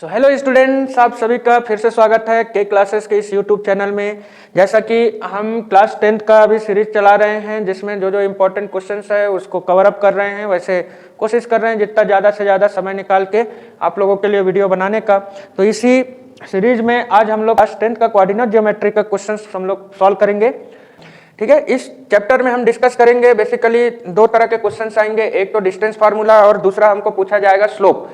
Hello students, आप सभी का फिर से स्वागत है के क्लासेस के इस यूट्यूब चैनल में। जैसा कि हम क्लास 10th का अभी सीरीज चला रहे हैं जिसमें जो इम्पोर्टेंट क्वेश्चंस है उसको कवर अप कर रहे हैं, वैसे कोशिश कर रहे हैं जितना ज़्यादा से ज़्यादा समय निकाल के आप लोगों के लिए वीडियो बनाने का। तो इसी सीरीज में आज हम लोग क्लास 10th का कोऑर्डिनेट ज्योमेट्री का क्वेश्चन हम लोग सॉल्व करेंगे। ठीक है, इस चैप्टर में हम डिस्कस करेंगे बेसिकली दो तरह के क्वेश्चंस आएंगे, एक तो डिस्टेंस फार्मूला और दूसरा हमको पूछा जाएगा स्लोप।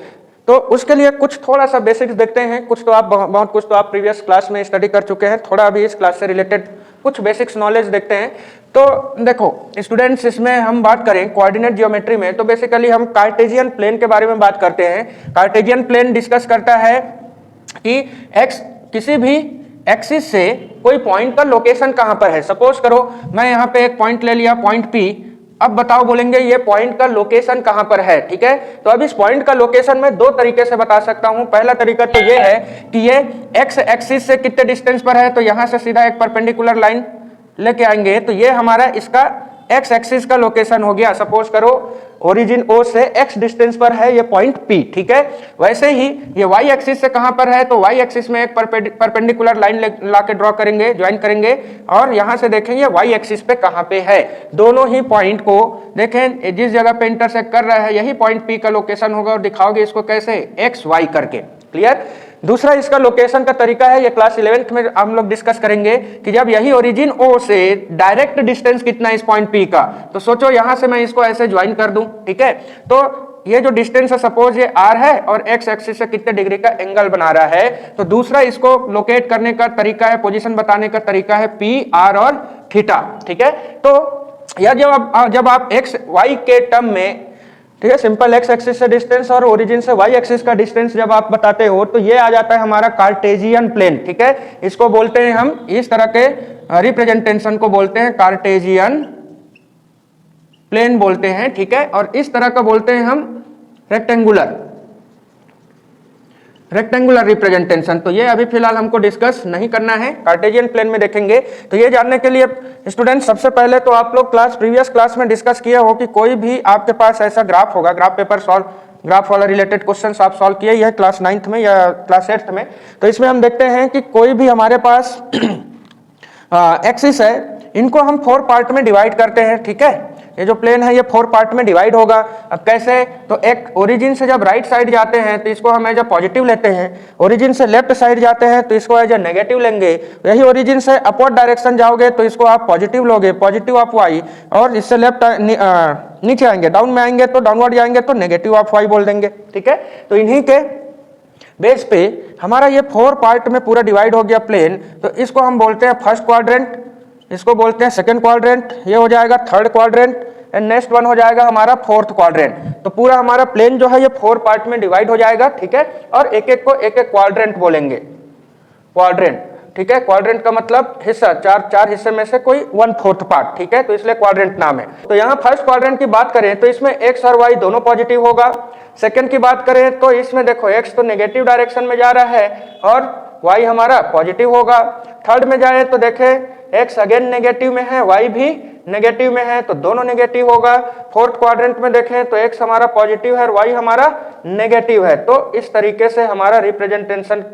तो उसके लिए कुछ थोड़ा सा बेसिक्स देखते हैं, कुछ तो आप बहुत कुछ तो आप प्रीवियस क्लास में स्टडी कर चुके हैं, थोड़ा अभी इस क्लास से रिलेटेड कुछ बेसिक्स नॉलेज देखते हैं। तो देखो स्टूडेंट्स, इसमें हम बात करें कोऑर्डिनेट ज्योमेट्री में तो बेसिकली हम कार्टेशियन प्लेन के बारे में बात करते हैं। कार्टेशियन प्लेन डिस्कस करता है कि एक्स किसी भी एक्सिस से कोई पॉइंट का लोकेशन कहां पर है। सपोज करो मैं यहां पे एक पॉइंट ले लिया, पॉइंट पी। अब बताओ बोलेंगे ये पॉइंट का लोकेशन कहां पर है। ठीक है, तो अब इस पॉइंट का लोकेशन मैं दो तरीके से बता सकता हूं। पहला तरीका तो ये है कि ये एक्स एक्सिस से कितने डिस्टेंस पर है, तो यहां से सीधा एक परपेंडिकुलर लाइन लेके आएंगे तो ये हमारा इसका एक्स एक्सिस का लोकेशन हो गया। सपोज करो ओरिजिन ओ से एक्स डिस्टेंस पर है ये पॉइंट पी। ठीक है, वैसे ही ये वाई एक्सिस से कहां पर है, तो वाई एक्सिस में एक परपेंडिकुलर लाइन ला के ड्रॉ करेंगे, ज्वाइन करेंगे और यहां से देखेंगे वाई एक्सिस पे कहां पे है। दोनों ही पॉइंट को देखें जिस जगह पे इंटरसेक्ट कर रहा है यही पॉइंट पी का लोकेशन होगा और दिखाओगे इसको कैसे, एक्स वाई करके। क्लियर। दूसरा इसका लोकेशन का तरीका है, ये क्लास 11th में हम लोग डिस्कस करेंगे कि जब यही ओरिजिन ओ से डायरेक्ट डिस्टेंस कितना है इस पॉइंट पी का, तो सोचो यहां से मैं इसको ऐसे ज्वाइन कर दूं। ठीक है, तो ये जो डिस्टेंस है सपोज ये आर है और एक्स एक्सिस से कितने डिग्री का एंगल बना रहा है, तो दूसरा इसको लोकेट करने का तरीका है, पोजीशन बताने का तरीका है पी, आर और थीटा। ठीक है, तो यह जब आप एक्स वाई के टर्म में, ठीक है, सिंपल एक्स एक्सिस से डिस्टेंस और ओरिजिन से वाई एक्सिस का डिस्टेंस जब आप बताते हो तो ये आ जाता है हमारा कार्टेशियन प्लेन। ठीक है, इसको बोलते हैं हम, इस तरह के रिप्रेजेंटेशन को बोलते हैं कार्टेशियन प्लेन बोलते हैं। ठीक है, और इस तरह का बोलते हैं हम रेक्टेंगुलर रिप्रेजेंटेशन। तो ये अभी फिलहाल हमको डिस्कस नहीं करना है, कार्टेशियन प्लेन में देखेंगे। तो ये जानने के लिए स्टूडेंट सबसे पहले तो आप लोग प्रीवियस क्लास में डिस्कस किया हो कि कोई भी आपके पास ऐसा ग्राफ होगा, ग्राफ पेपर सॉल्व, ग्राफ वाला रिलेटेड क्वेश्चंस आप सॉल्व किए, यह क्लास 9th में या क्लास 8th में। तो इसमें हम देखते हैं कि कोई भी हमारे पास एक्सिस है, इनको हम 4 पार्ट में डिवाइड करते हैं। ठीक है, ये जो प्लेन है ये 4 पार्ट में डिवाइड होगा। अब कैसे, तो एक ओरिजिन से जब राइट साइड जाते हैं तो इसको हम एज अ पॉजिटिव लेते हैं, ओरिजिन से लेफ्ट साइड जाते हैं तो इसको एज अ नेगेटिव लेंगे। यही ओरिजिन से अपवर्ड डायरेक्शन जाओगे तो इसको आप पॉजिटिव लोगे, पॉजिटिव ऑफ वाई, और इससे लेफ्ट नीचे आएंगे, डाउन में आएंगे तो डाउनवर्ड जाएंगे तो नेगेटिव ऑफ वाई बोल देंगे। ठीक है, तो इन्हीं के बेस पे हमारा ये 4 पार्ट में पूरा डिवाइड हो गया प्लेन। तो इसको हम बोलते हैं फर्स्ट क्वाड्रेंट, इसको बोलते हैं सेकंड क्वाड्रेंट, ये हो जाएगा third quadrant and next one हो जाएगा हमारा फोर्थ क्वाड्रेंट। तो पूरा हमारा प्लेन जो है ये 4 पार्ट में डिवाइड हो जाएगा। ठीक है, और एक एक को एक एक क्वाड्रेंट बोलेंगे, क्वाड्रेंट। ठीक है, क्वाड्रेंट का मतलब हिस्सा, चार हिस्से में से कोई 1/4 पार्ट। ठीक है, तो इसलिए क्वाड्रेंट नाम है। तो यहाँ फर्स्ट क्वाड्रेंट की बात करें तो इसमें एक्स और वाई दोनों पॉजिटिव होगा। सेकंड की बात करें तो इसमें देखो एक्स तो नेगेटिव डायरेक्शन में जा रहा है और वाई हमारा पॉजिटिव होगा। थर्ड में जाए तो देखे एक्स अगेन नेगेटिव में है, वाई भी नेगेटिव में है, तो दोनों नेगेटिव होगा। फोर्थ क्वाड्रेंट में देखें तो एक्स हमारा पॉजिटिव है और वाई हमारा नेगेटिव है। तो इस तरीके से हमारा रिप्रेजेंटेशन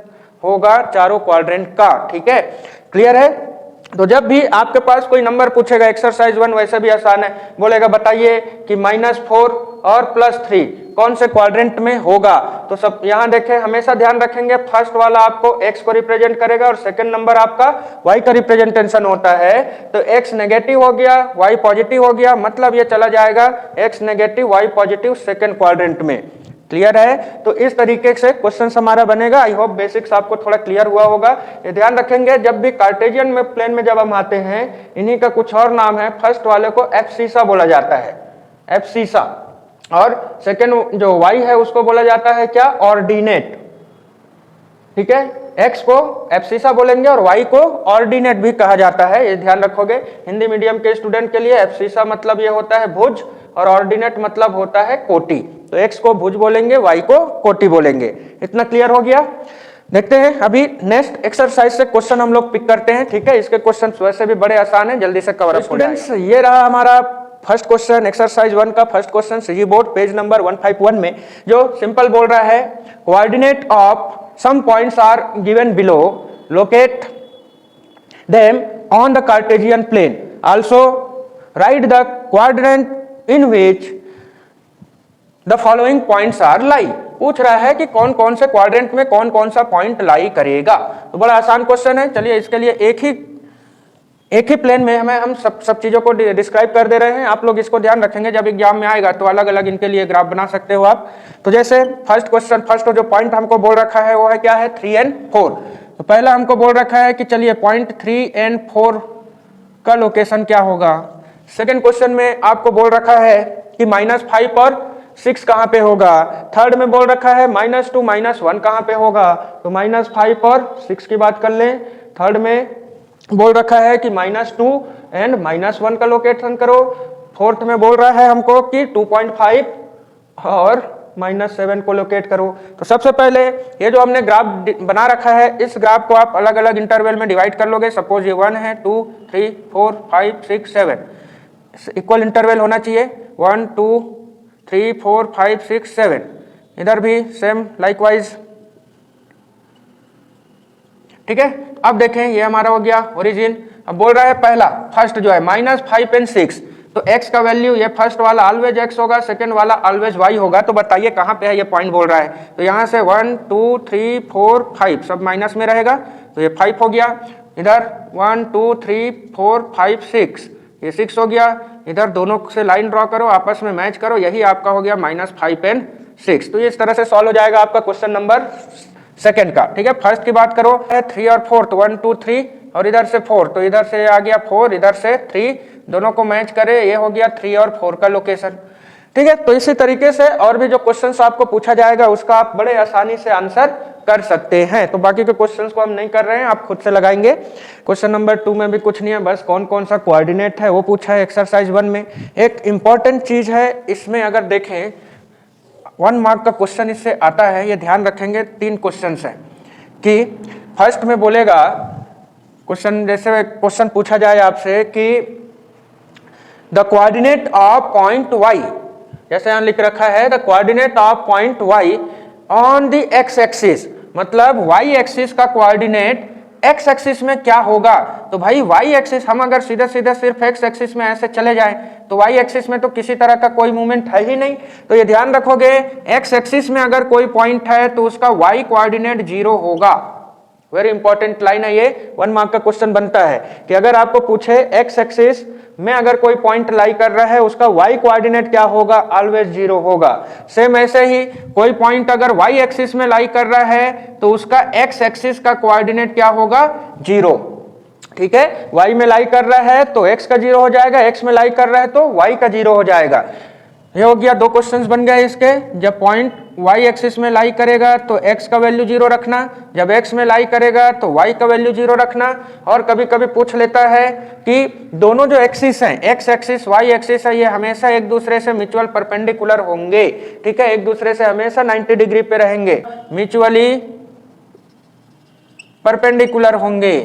होगा चारों क्वाड्रेंट का। ठीक है, क्लियर है। तो जब भी आपके पास कोई नंबर पूछेगा, एक्सरसाइज 1 वैसे भी आसान है, बोलेगा बताइए कि -4 और +3 कौन से क्वाड्रेंट में होगा, तो सब यहाँ देखें, हमेशा ध्यान रखेंगे फर्स्ट वाला आपको x को रिप्रेजेंट करेगा और सेकंड नंबर आपका y का रिप्रेजेंटेशन होता है। तो x नेगेटिव हो गया, y पॉजिटिव हो गया, मतलब ये चला जाएगा x negative y positive second quadrant में। क्लियर है। तो इस तरीके से क्वेश्चन हमारा बनेगा। आई होप बेसिक्स आपको थोड़ा क्लियर हुआ होगा। ये ध्यान रखेंगे जब भी कार्टेशियन में प्लेन में जब हम आते हैं, इन्हीं का कुछ और नाम है। फर्स्ट वाले को एब्सिसा बोला जाता है, एब्सिसा, और सेकंड जो y है उसको बोला जाता है क्या, ऑर्डिनेट। ठीक है, x को एब्सिसा बोलेंगे और y को ऑर्डिनेट भी कहा जाता है, ये ध्यान रखोगे। हिंदी मीडियम के स्टूडेंट के लिए एब्सिसा मतलब ये होता है भुज और ऑर्डिनेट मतलब होता है कोटि। तो x को भुज बोलेंगे, y को कोटि बोलेंगे। इतना क्लियर हो गया। देखते हैं अभी नेक्स्ट एक्सरसाइज से क्वेश्चन हम लोग पिक करते हैं। ठीक है, इसके क्वेश्चन वैसे भी बड़े आसान है, जल्दी से कवर अप हो जाएगा। ये रहा हमारा फर्स्ट क्वेश्चन, एक्सरसाइज 1 का first question, CG board page number 151 में, जो सिंपल बोल रहा है coordinate of some points are given below, locate them on the Cartesian plane. Also write the coordinate in which the following points are lie. पूछ रहा है कि कौन कौन से क्वाड्रेंट में कौन कौन सा पॉइंट लाई करेगा। तो बड़ा आसान क्वेश्चन है। चलिए इसके लिए एक ही प्लेन में हम सब चीजों को डिस्क्राइब कर दे रहे हैं। आप लोग इसको ध्यान रखेंगे, जब एग्जाम में आएगा तो अलग अलग इनके लिए ग्राफ बना सकते हो आप। तो जैसे फर्स्ट जो पॉइंट हमको बोल रखा है वो है क्या है, 3 and 4। तो पहला हमको बोल रखा है कि चलिए पॉइंट 3 and 4 का लोकेशन क्या होगा। सेकेंड क्वेश्चन में आपको बोल रखा है कि -5 और 6 कहाँ पे होगा। थर्ड में बोल रखा है -2 -1 कहाँ पे होगा। तो -5 और 6 की बात कर लें। थर्ड में बोल रखा है कि -2 एंड -1 का लोकेशन करो। फोर्थ में बोल रहा है हमको कि 2.5 और -7 को लोकेट करो। तो सबसे पहले ये जो हमने ग्राफ बना रखा है, इस ग्राफ को आप अलग अलग इंटरवल में डिवाइड कर लोगे। सपोज ये 1 है, 2 3 4 5 6 7 इक्वल इंटरवल होना चाहिए। 1 2 3 4 5 6 7। इधर भी सेम लाइकवाइज, ठीक है। अब देखें ये हमारा हो गया ओरिजिन। अब बोल रहा है पहला फर्स्ट जो है -5 and 6, तो x का वैल्यू ये फर्स्ट वाला ऑलवेज x होगा, सेकंड वाला ऑलवेज y होगा। तो बताइए कहाँ पे है ये पॉइंट बोल रहा है। तो यहाँ से 1 2 3 4 5 सब माइनस में रहेगा, तो ये 5 हो गया। इधर 1 2 3 4 5 6, ये 6 हो गया। इधर दोनों से लाइन ड्रॉ करो, आपस में मैच करो, यही आपका हो गया -5 and 6। तो ये इस तरह से सॉल्व हो जाएगा आपका क्वेश्चन नंबर सेकंड का, ठीक है। फर्स्ट की बात करो 3 और 4, तो 1 2 3 और इधर से 4, तो इधर से आ गया 4, इधर से 3, दोनों को मैच करे, ये हो गया 3 और 4 का लोकेशन, ठीक है। तो इसी तरीके से और भी जो क्वेश्चंस आपको पूछा जाएगा उसका आप बड़े आसानी से आंसर कर सकते हैं। तो बाकी के क्वेश्चंस को हम नहीं कर रहे हैं, आप खुद से लगाएंगे। क्वेश्चन नंबर 2 में भी कुछ नहीं है, बस कौन कौन सा कोऑर्डिनेट है वो पूछा है एक्सरसाइज 1 में। एक इंपॉर्टेंट चीज है इसमें, अगर देखें 1 मार्क का क्वेश्चन इससे आता है, ये ध्यान रखेंगे। 3 क्वेश्चन है कि फर्स्ट में बोलेगा क्वेश्चन, जैसे क्वेश्चन पूछा जाए आपसे कि the coordinate of point y, जैसे यहाँ लिख रखा है the coordinate of point y on the x axis, मतलब y एक्सिस का कोऑर्डिनेट x एक्सिस में क्या होगा। तो भाई y एक्सिस हम अगर सीधे सीधे सिर्फ x एक्सिस में ऐसे चले जाएं तो y एक्सिस में तो किसी तरह का कोई मूवमेंट है ही नहीं। तो ये ध्यान रखोगे, x एक्सिस में अगर कोई पॉइंट है तो उसका y कोऑर्डिनेट 0 होगा। वेरी इंपॉर्टेंट लाइन है ये, 1 मार्क का क्वेश्चन बनता है कि अगर आपको पूछे x एक्सिस में अगर कोई पॉइंट लाई कर रहा है उसका y कोऑर्डिनेट क्या होगा, ऑलवेज 0 होगा। सेम ऐसे ही कोई पॉइंट अगर y एक्सिस में लाई कर रहा है तो उसका x एक्सिस का कोऑर्डिनेट क्या होगा, 0, ठीक है। y में लाई कर रहा है तो x का 0 हो जाएगा, x में लाई कर रहा है तो y का 0 हो जाएगा। ये हो गया, 2 क्वेश्चंस बन गए इसके। जब पॉइंट y एक्सिस में लाई करेगा तो x का वैल्यू 0 रखना, जब x में लाई करेगा तो y का वैल्यू 0 रखना। और कभी कभी पूछ लेता है कि दोनों जो एक्सिस हैं, x एक्सिस y एक्सिस है, ये हमेशा एक दूसरे से म्यूचुअल परपेंडिकुलर होंगे, ठीक है, एक दूसरे से हमेशा 90 डिग्री पे रहेंगे, म्यूचुअली परपेंडिकुलर होंगे,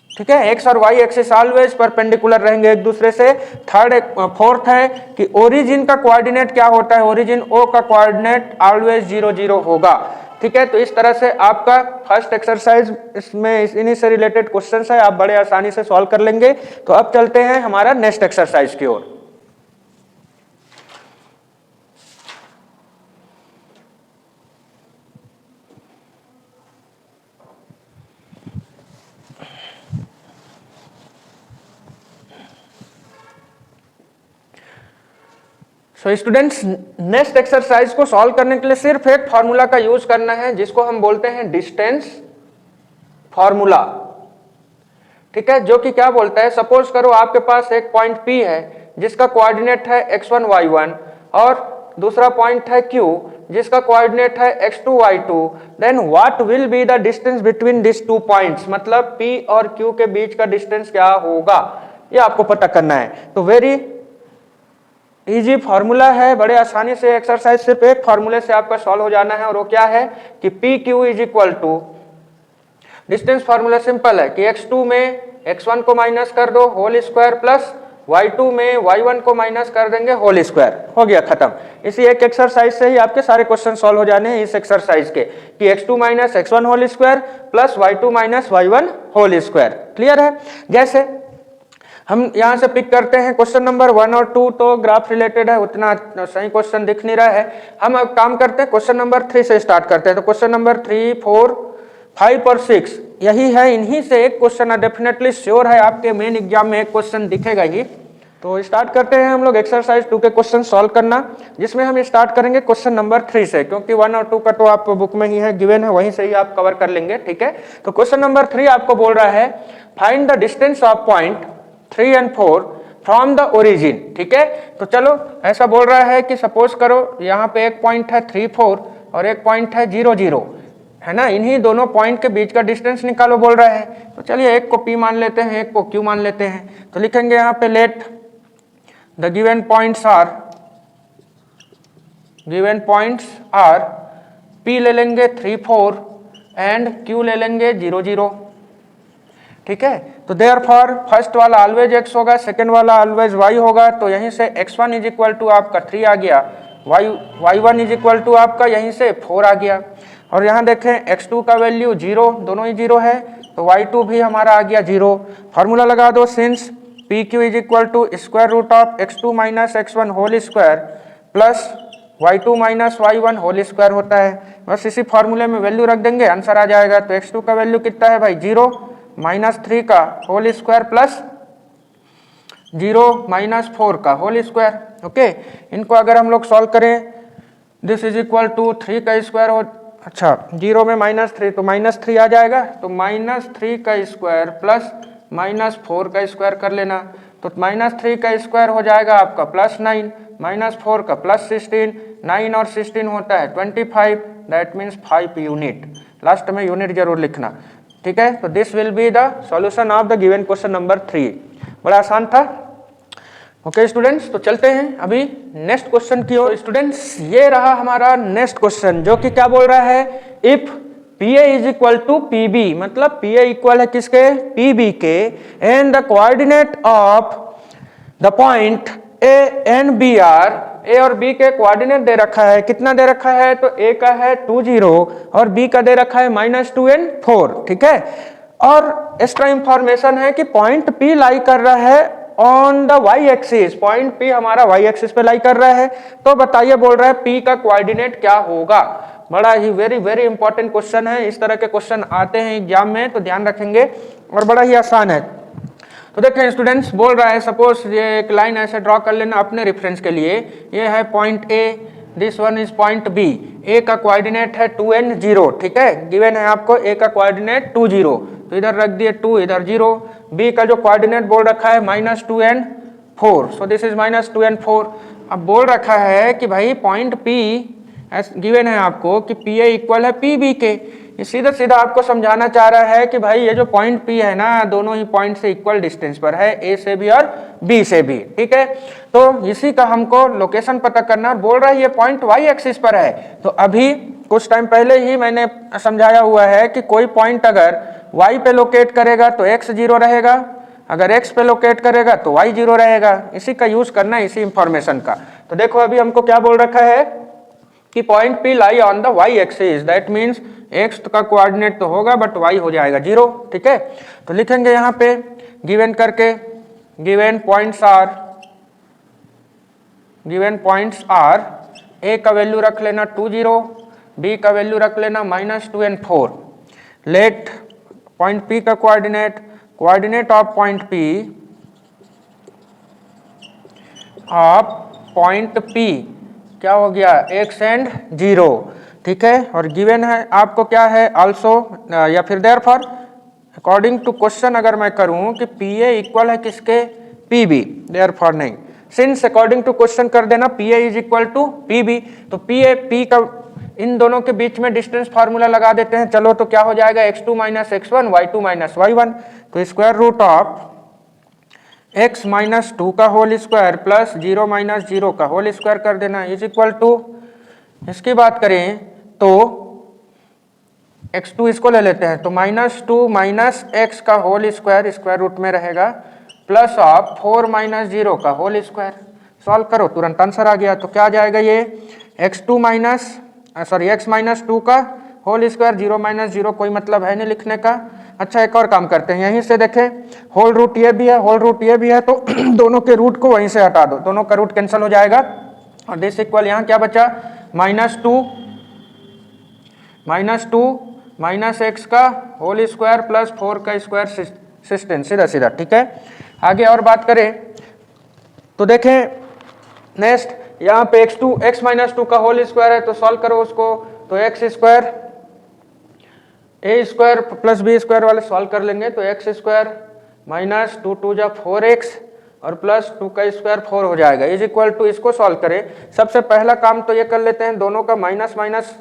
ठीक है। x और y एक्सिस ऑलवेज परपेंडिकुलर रहेंगे एक दूसरे से। फोर्थ है कि ओरिजिन का कोऑर्डिनेट क्या होता है, ओरिजिन O का कोऑर्डिनेट ऑलवेज 0 0 होगा, ठीक है। तो इस तरह से आपका फर्स्ट एक्सरसाइज इसमें इन्हीं से रिलेटेड क्वेश्चंस है, आप बड़े आसानी से सॉल्व कर लेंगे। तो अब चलते हैं हमारा नेक्स्ट एक्सरसाइज की ओर। सो स्टूडेंट्स, नेक्स्ट एक्सरसाइज को सॉल्व करने के लिए सिर्फ एक फॉर्मूला का यूज करना है जिसको हम बोलते हैं डिस्टेंस फॉर्मूला, ठीक है। जो कि क्या बोलता है, सपोज करो आपके पास एक पॉइंट P है जिसका कोऑर्डिनेट है x1 y1 और दूसरा पॉइंट है Q जिसका कोऑर्डिनेट है x2 y2, then what will be the distance between this 2 points, मतलब P और Q के बीच का डिस्टेंस क्या होगा, ये आपको पता करना है। तो वेरी इजी फार्मूला है, बड़े आसानी से एक्सरसाइज सिर्फ एक फार्मूले से आपका सॉल्व हो जाना है, और वो क्या है कि P Q is equal to, distance formula simple है कि x2 में x1 को माइनस कर दो होल स्क्वायर प्लस y2 में y1 को माइनस कर देंगे होल स्क्वायर, हो गया खत्म। इसी एक एक्सरसाइज से ही आपके सारे क्वेश्चन सॉल्व हो जाने हैं इस एक्सरसाइज के, कि x2 minus x1 whole square plus y2 minus y1 whole square. Clear है? जैसे हम यहाँ से पिक करते हैं क्वेश्चन नंबर 1 और 2, तो ग्राफ रिलेटेड है, उतना सही क्वेश्चन दिख नहीं रहा है। हम अब काम करते हैं क्वेश्चन नंबर 3 से स्टार्ट करते हैं। तो क्वेश्चन नंबर 3, 4, 5 और 6 यही है, इन्हीं से एक क्वेश्चन डेफिनेटली श्योर है आपके मेन एग्जाम में एक क्वेश्चन दिखेगा ही। तो स्टार्ट करते हैं हम लोग एक्सरसाइज 2 के क्वेश्चन सॉल्व करना, जिसमें हम स्टार्ट करेंगे क्वेश्चन नंबर 3 से, क्योंकि 1 और 2 का तो आप बुक में ही है, गिवन है, वहीं से ही आप कवर कर लेंगे। ठीक है, तो क्वेश्चन नंबर 3 आपको बोल रहा है find the distance of point 3 and 4 from the origin. ठीक है, तो चलो ऐसा बोल रहा है कि सपोज करो यहाँ पे एक पॉइंट है 3, 4 और एक पॉइंट है 0, 0, है ना, इन्हीं दोनों पॉइंट के बीच का डिस्टेंस निकालो बोल रहा है। तो चलिए एक को P मान लेते हैं, एक को Q मान लेते हैं। तो लिखेंगे यहाँ पे let the given points are P ले लेंगे 3, 4 एंड Q ले लेंगे 0, 0। ठीक है, तो देयरफॉर फर्स्ट वाला ऑलवेज x होगा, सेकंड वाला ऑलवेज y होगा। तो यहीं से x1 इज इक्वल टू आपका 3 आ गया, y1 इज इक्वल टू आपका यहीं से 4 आ गया। और यहाँ देखें x2 का वैल्यू 0, दोनों ही 0 है, तो y2 भी हमारा आ गया 0। फार्मूला लगा दो, since pq is equal to square root of x2 minus x1 whole square plus y2 minus y1 whole square होता है। बस इसी फार्मूले में वैल्यू रख देंगे, आंसर आ जाएगा। तो x2 का वैल्यू कितना है भाई, 0 माइनस 3 का होल स्क्वायर प्लस 0 माइनस 4 का होल स्क्वायर। ओके, इनको अगर हम लोग सॉल्व करें, दिस इज इक्वल टू 3 का स्क्वायर हो, अच्छा 0 में माइनस 3 तो माइनस 3 आ जाएगा, तो माइनस 3 का स्क्वायर प्लस माइनस 4 का स्क्वायर कर लेना। तो माइनस 3 का स्क्वायर हो जाएगा आपका प्लस 9, माइनस 4 का प्लस 16, 9 और 16 होता है 25, दैट मीन्स 5 यूनिट। लास्ट में यूनिट जरूर लिखना। ठीक है, तो this will be the solution of the given question number 3। बड़ा आसान था। ओके स्टूडेंट्स, तो चलते हैं अभी नेक्स्ट क्वेश्चन की ओर। स्टूडेंट्स, ये रहा हमारा नेक्स्ट क्वेश्चन, जो कि क्या बोल रहा है, if PA is equal to PB, मतलब PA इक्वल है किसके, PB के, and the coordinate of the point A and B are, A और B के कोऑर्डिनेट दे रखा है, कितना दे रखा है, तो A का है 2, 0 और B का दे रखा है -2 and 4। ठीक है, और एक्स्ट्रा इंफॉर्मेशन है कि पॉइंट P लाई कर रहा है on the y axis, point P हमारा y एक्सिस पे लाई कर रहा है। तो बताइए, बोल रहा है P का कोऑर्डिनेट क्या होगा। बड़ा ही वेरी इंपॉर्टेंट क्वेश्चन है, इस तरह के क्वेश्चन आते हैं एग्जाम में, तो ध्यान रखेंगे, और बड़ा ही आसान है। तो देखें स्टूडेंट्स, बोल रहा है सपोज ये एक लाइन ऐसे ड्रॉ कर लेना अपने रेफरेंस के लिए, ये है point A, this one is point B। A का कोऑर्डिनेट है 2 and 0। ठीक है, गिवन है आपको A का कोऑर्डिनेट 2, 0, तो इधर रख दिए 2, इधर 0। B का जो कोऑर्डिनेट बोल रखा है -2 and 4, so this is -2 and 4। अब बोल रखा है कि भाई पॉइंट P गिवन है आपको कि PA इक्वल है PB के। ये सीधा सीधा आपको समझाना चाह रहा है कि भाई ये जो पॉइंट P है ना, दोनों ही पॉइंट से इक्वल डिस्टेंस पर है, A से भी और B से भी। ठीक है, तो इसी का हमको लोकेशन पता करना, और बोल रहा है ये पॉइंट Y एक्सिस पर है। तो अभी कुछ टाइम पहले ही मैंने समझाया हुआ है कि कोई पॉइंट अगर Y पे लोकेट करेगा तो X 0 रहेगा, अगर X पे लोकेट करेगा तो Y 0 रहेगा। इसी का यूज करना है, इसी इंफॉर्मेशन का। तो देखो अभी हमको क्या बोल रखा है कि point P lie on the y axis, that means x का कोऑर्डिनेट तो होगा बट y हो जाएगा 0। ठीक है, तो लिखेंगे यहाँ पे गिवन करके, गिवन पॉइंट्स आर, A का वैल्यू रख लेना 2, 0, B का वैल्यू रख लेना -2 and 4। लेट पॉइंट P का कोऑर्डिनेट ऑफ पॉइंट P क्या हो गया, x and 0। ठीक है, और गिवन है आपको क्या है आल्सो, या फिर देयरफॉर अकॉर्डिंग टू क्वेश्चन अगर मैं करूं कि PA इक्वल है किसके, PB, देयरफॉर नहीं, सिंस अकॉर्डिंग टू क्वेश्चन कर देना PA is equal to PB। तो PA P का इन दोनों के बीच में डिस्टेंस फार्मूला लगा देते हैं। चलो, तो क्या हो जाएगा, x2 minus x1, y2 minus y1, तो square root of x minus 2 का होल स्क्वायर प्लस 0 माइनस 0 का होल स्क्वायर कर देना इज इक्वल टू, इसकी बात करें तो x2 इसको ले लेते हैं, तो -2 माइनस x का होल स्क्वायर स्क्वायर रूट में रहेगा प्लस ऑफ 4 माइनस 0 का होल स्क्वायर। सॉल्व करो, तुरंत आंसर आ गया। तो क्या आ जाएगा ये x2 माइनस x माइनस 2 का होल स्क्वायर, 0 माइनस 0 कोई मतलब है नहीं लिखने का। अच्छा एक और काम करते हैं, यहीं से देखें होल रूट ये भी है, होल रूट ये भी है, तो दोनों के रूट को वहीं से हटा दो, दोनों का रूट कैंसिल हो जाएगा। और दिस इक्वल यहाँ क्या बचा, -2 माइनस x का होल स्क्वायर प्लस 4 का स्क्वायर 16, सीधा सीधा। ठीक है, आगे और बात करें तो देखें नेक्स्ट यहाँ पे x माइनस 2 का होल स्क्वायर है, तो सॉल्व करो उसको। तो x square a square plus b square वाले सॉल्व कर लेंगे, तो x स्क्वायर माइनस 2 2 जा 4x और प्लस 2 का स्क्वायर 4 हो जाएगा, इज इक्वल टू, इसको सॉल्व करें। सबसे पहला काम तो ये कर लेते हैं, दोनों का माइनस माइनस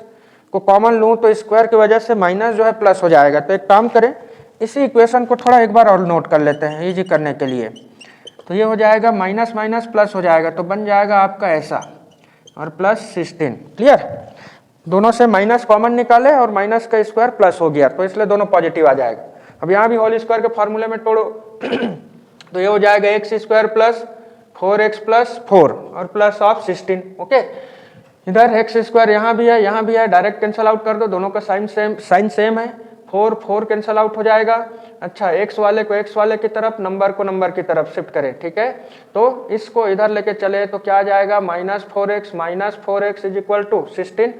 को कॉमन लूँ तो स्क्वायर की वजह से माइनस जो है प्लस हो जाएगा। तो एक काम करें, इसी इक्वेशन को थोड़ा एक बार और नोट कर लेते हैं इजी करने के लिए। तो ये हो जाएगा माइनस माइनस प्लस हो जाएगा, तो बन जाएगा आपका ऐसा और प्लस 16। क्लियर, दोनों से माइनस कॉमन निकाले और माइनस का स्क्वायर प्लस हो गया, तो इसलिए दोनों पॉजिटिव आ जाएगा। अब यहाँ भी होल स्क्वायर के फॉर्मूले में तोड़ो तो ये हो जाएगा x square plus 4x plus 4 और प्लस ऑफ 16। ओके, इधर x स्क्वायर यहाँ भी है, डायरेक्ट कैंसल आउट कर दो, दोनों का साइन सेम है, 4 कैंसल आउट हो जाएगा। अच्छा, x वाले को x वाले की तरफ, नंबर को नंबर की तरफ शिफ्ट करें। ठीक है, तो इसको इधर लेके चले तो क्या आ जाएगा, -4x इज इक्वल टू 16,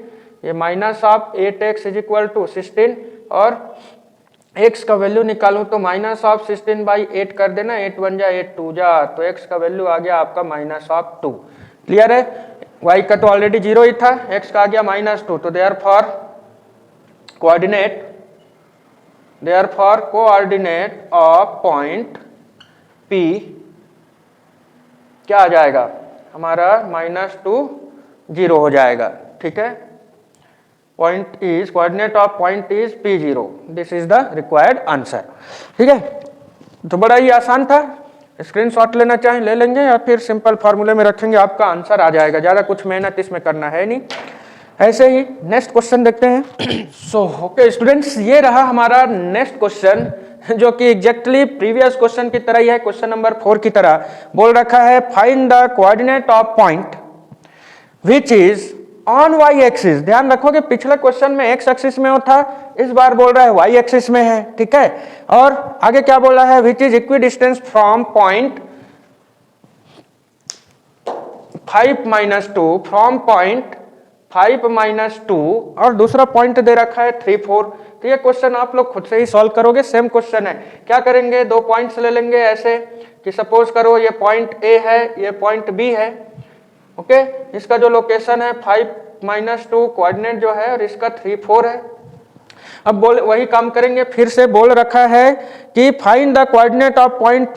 ये minus of 8x is equal to 16, और x का वैल्यू निकालूं तो माइनस ऑफ 16 बाई 8 कर देना, 8 1 जा 8 2 जा, तो x का वैल्यू आ गया आपका -2। क्लियर है, y का तो ऑलरेडी 0 ही था, x का आ गया -2, तो therefore coordinate of point P क्या आ जाएगा हमारा -2 0 हो जाएगा। ठीक है, coordinate of point is P0, this is the required answer. ठीक है, तो बड़ा ही आसान था, स्क्रीनशॉट लेना चाहें ले लेंगे या फिर सिंपल फार्मूले में रखेंगे, आपका आंसर आ जाएगा, ज्यादा कुछ मेहनत इसमें करना है नहीं। ऐसे ही नेक्स्ट क्वेश्चन देखते हैं। सो ओके स्टूडेंट्स, ये रहा हमारा नेक्स्ट क्वेश्चन, जो कि एग्जैक्टली प्रीवियस क्वेश्चन की तरह ही है, क्वेश्चन नंबर 4 की तरह। बोल रखा है find the coordinate of point which is on y axis. ध्यान रखोगे पिछले क्वेश्चन में x एक्सिस में था, इस बार बोल रहा है y एक्सिस में है। ठीक है, और आगे क्या बोला है, which is equi distance from point 5 - 2, from point 5 - 2, और दूसरा पॉइंट दे रखा है 3 4। तो ये क्वेश्चन आप लोग खुद से ही सॉल्व करोगे, सेम क्वेश्चन है। क्या करेंगे, दो पॉइंट्स ले लेंगे ऐसे कि सपोज करो ये पॉइंट A है, ये पॉइंट B है। ओके, इसका जो लोकेशन है 5 - 2 कोऑर्डिनेट जो है, और इसका 3 4 है। अब वही काम करेंगे, फिर से बोल रखा है कि find the coordinate of point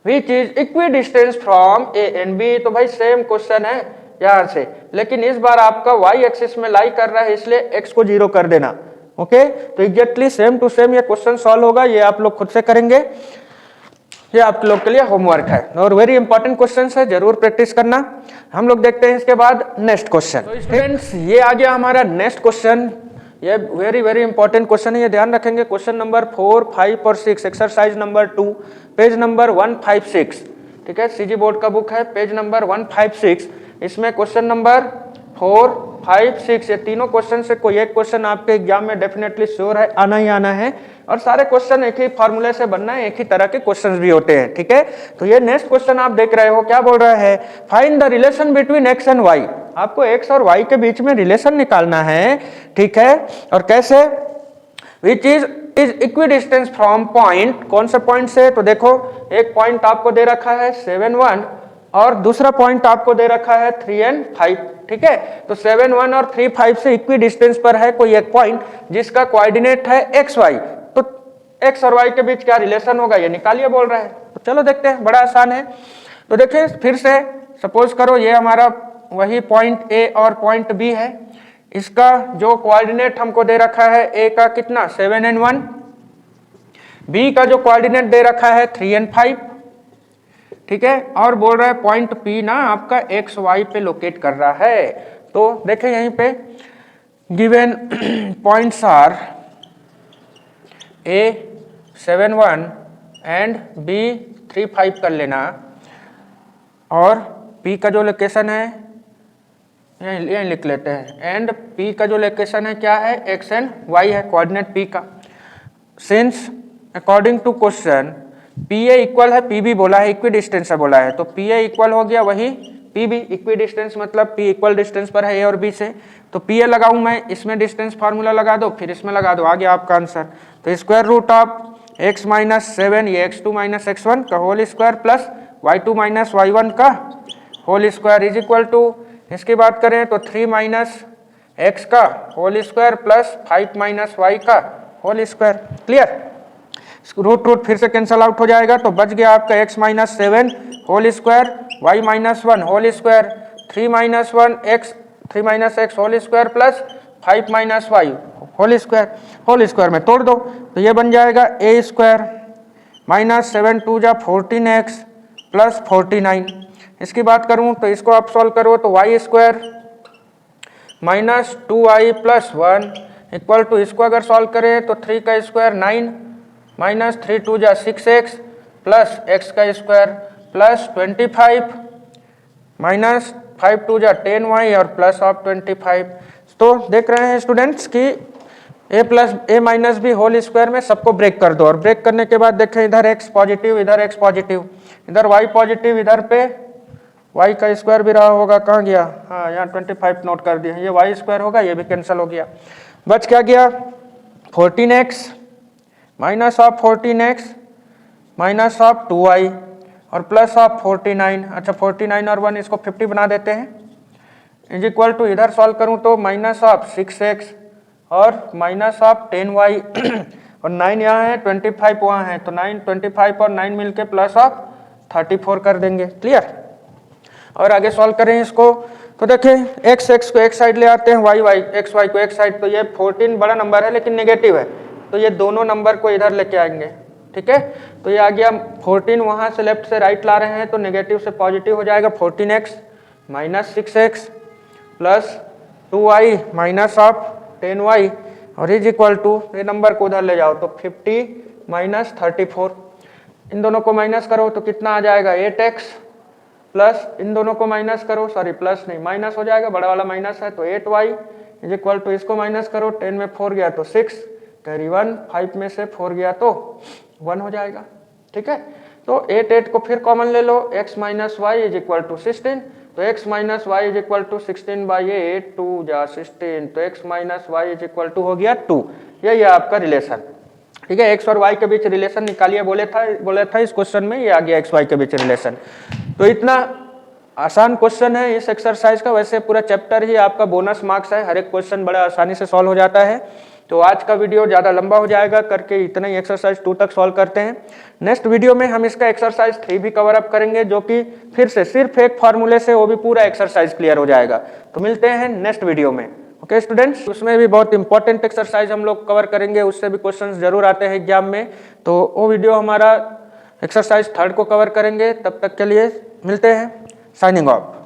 which is equi distance from A and B। तो भाई सेम क्वेश्चन है यहाँ से, लेकिन इस बार आपका y एक्सिस में लाई कर रहा है, इसलिए x को 0 कर देना। ओके, तो एग्जैक्टली सेम टू सेम ये क्वेश्चन सॉल्व होगा, ये आप लोग खुद से करेंगे, ये आप लोग के लिए होमवर्क है और वेरी इंपॉर्टेंट क्वेश्चन है, जरूर प्रैक्टिस करना। हम लोग देखते हैं इसके बाद नेक्स्ट क्वेश्चन। तो स्टूडेंट्स, ये आ गया हमारा नेक्स्ट क्वेश्चन, ये वेरी इंपॉर्टेंट क्वेश्चन है, ये ध्यान रखेंगे। क्वेश्चन नंबर 4 5 और 6, एक्सरसाइज नंबर 2, पेज नंबर 156। ठीक है, सीजी बोर्ड का बुक है, पेज नंबर 156। इसमें क्वेश्चन नंबर 4 5 6, ये तीनों क्वेश्चन से कोई एक क्वेश्चन आपके एग्जाम में डेफिनेटली श्योर है, आना ही आना है, और सारे क्वेश्चन एक ही फॉर्मूले से बनना है, एक ही तरह के क्वेश्चंस भी होते हैं। ठीक है, तो ये नेक्स्ट क्वेश्चन आप देख रहे हो, क्या बोल रहा है, find the relation between x and y। आपको x और y के बीच में रिलेशन निकालना है। ठीक है, और कैसे, which is equi distance from point, कौन से पॉइंट से, तो देखो एक पॉइंट आपको दे रखा है 7 1 और दूसरा पॉइंट आपको दे रखा है 3 and 5। ठीक है, तो 7 1 और 3 5 से इक्वी डिस्टेंस पर है कोई एक पॉइंट जिसका कोऑर्डिनेट है x y, तो x और y के बीच क्या रिलेशन होगा, ये निकालिए बोल रहा है। तो चलो देखते हैं, बड़ा आसान है। तो देखिए फिर से सपोज करो ये हमारा वही पॉइंट A और पॉइंट B है, इसका जो कोऑर्डिनेट हमको दे रखा है A का कितना 7 and 1, B का जो कोऑर्डिनेट दे रखा है 3 and 5। ठीक है, और बोल रहा है पॉइंट P ना आपका एक्स वाई पे लोकेट कर रहा है। तो देखें यहीं पे given points are A 7 1 and B 3 5 कर लेना, और P का जो लोकेशन है यहीं लिख लेते हैं, एंड P का जो लोकेशन है क्या है, x एंड y है, कोऑर्डिनेट P का। Since according to question PA equal है PB बोला है, इक्वी डिस्टेंस है बोला है, तो PA इक्वल हो गया वही PB, इक्वी डिस्टेंस मतलब P इक्वल डिस्टेंस पर है A और B से, तो PA लगाऊं मैं, इसमें डिस्टेंस फार्मूला लगा दो, फिर इसमें लगा दो, आ गया आपका आंसर। तो square root of x minus 7 ये x2 माइनस x1 का whole square plus y2 minus y1 का whole square is equal to, इसकी बात करें तो 3 माइनस x का whole square plus 5 minus y का whole square. Clear? Root root फिर से कैंसल आउट हो जाएगा, तो बच गया आपका x minus 7 whole square y minus 1 whole square 3 minus x whole square plus 5 minus y whole square में तोड़ दो, तो ये बन जाएगा a स्क्वायर माइनस 7 2 जा 14x प्लस 49। इसकी बात करूं तो इसको आप सॉल्व करो तो y square minus 2y plus 1 equal to, इसको अगर सॉल्व करें तो 3 का स्क्वायर 9 माइनस 3 2 जा 6x प्लस x का स्क्वायर प्लस 25 माइनस 5 2 जा 10y और प्लस ऑफ 25। तो देख रहे हैं स्टूडेंट्स कि a plus a minus b whole square में सबको ब्रेक कर दो, और ब्रेक करने के बाद देखें इधर x पॉजिटिव इधर x पॉजिटिव इधर y पॉजिटिव, इधर पे y का स्क्वायर भी रहा होगा, कहाँ गया, हाँ यहाँ 25 नोट कर दिया, ये y स्क्वायर होगा, ये भी कैंसिल हो गया, बच क्या गया 14x minus of 14x minus of 2y और प्लस ऑफ 49। अच्छा 49 और 1 इसको 50 बना देते हैं इज इक्वल टू, इधर सॉल्व करूं तो माइनस ऑफ 6x और माइनस ऑफ 10y और 9 यहाँ है 25 वहाँ है, तो 9 25 और 9 मिलके प्लस ऑफ 34 कर देंगे। क्लियर? और आगे सॉल्व करें इसको तो देखें x को एक साइड ले आते हैं, y को एक साइड, तो ये 14 बड़ा नंबर है लेकिन नेगेटिव है, तो ये दोनों नंबर को इधर लेके आएंगे। ठीक है, तो ये आ गया 14, वहां से लेफ्ट से राइट ला रहे हैं तो नेगेटिव से पॉजिटिव हो जाएगा 14x minus 6x plus 2y minus of 10y और इज इक्वल टू, ये नंबर को उधर ले जाओ तो 50 माइनस 34, इन दोनों को माइनस करो तो कितना आ जाएगा 8x प्लस इन दोनों को माइनस करो, सॉरी प्लस नहीं माइनस हो जाएगा, बड़ा वाला माइनस है, तो 8y इज इक्वल टू, इसको माइनस करो, 10 में 4 गया तो 6 कैरी 1, 5 में से 4 गया तो 1 हो जाएगा। ठीक है, तो 8 को फिर कॉमन ले लो, x minus y is equal to 16, तो x minus y is equal to 16 by 8 2 जा 16, तो x minus y is equal to हो गया 2। यही है आपका रिलेशन। ठीक है, x और y के बीच रिलेशन निकालिए बोला था इस क्वेश्चन में, ये आ गया x y के बीच रिलेशन। तो इतना आसान क्वेश्चन है इस एक्सरसाइज का, वैसे पूरा चैप्टर ही आपका बोनस मार्क्स है, हर एक क्वेश्चन बड़ा आसानी से सॉल्व हो जाता है। तो आज का वीडियो ज़्यादा लंबा हो जाएगा, करके इतना ही एक्सरसाइज 2 तक सॉल्व करते हैं। नेक्स्ट वीडियो में हम इसका एक्सरसाइज 3 भी कवर अप करेंगे, जो कि फिर से सिर्फ एक फार्मूले से वो भी पूरा एक्सरसाइज क्लियर हो जाएगा। तो मिलते हैं नेक्स्ट वीडियो में। ओके स्टूडेंट्स, उसमें भी बहुत इंपॉर्टेंट एक्सरसाइज हम लोग कवर करेंगे, उससे भी क्वेश्चंस जरूर आते हैं एग्जाम में, तो वो वीडियो हमारा एक्सरसाइज 3 को कवर करेंगे। तब तक के लिए मिलते हैं, साइनिंग ऑफ।